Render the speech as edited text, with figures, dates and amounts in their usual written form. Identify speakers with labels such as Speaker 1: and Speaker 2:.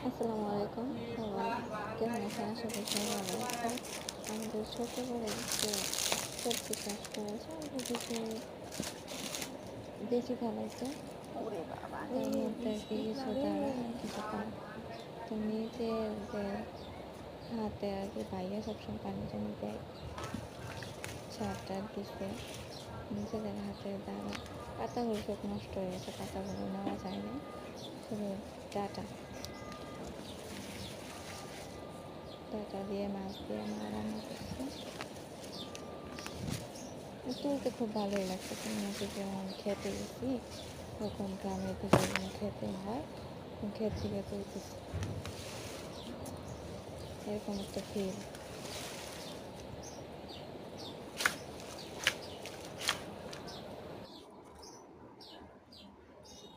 Speaker 1: আসসালামু আলাইকুম সবাই, কেমন আছেন? আশা করি সবাই ভালো আছেন। আমাদের ছোট করে একটু সবজি চাষ করেছে, অল্প কিছু দেশি ফেলাইছে।
Speaker 2: ওরে বাবারে!
Speaker 1: তার মধ্যে আর কি
Speaker 2: বিসমিল্লাহ
Speaker 1: কিছু
Speaker 2: রে!
Speaker 1: দাঁড়া কিছু কম। তো নিজেদের হাতে আর কি ভাইয়া সবসময় পানি টানি দেয়, সার টার দিছে। নিজেদের হাতে দাঁড়া পাতাগুলো সব নষ্ট হয়ে গেছে, পাতাগুলো নেওয়া যায় না, শুধু ডাটা ডাটা দিয়ে মাছ দিয়ে মা রান্না করছে। তুলতে খুব ভালোই লাগছে। কোনো মাঝে যেমন খেতে গেছি, তখন গ্রামের দিকে যেমন খেতে হয়, ক্ষেত থেকে তুলতেছি, এরকম একটা ফিল।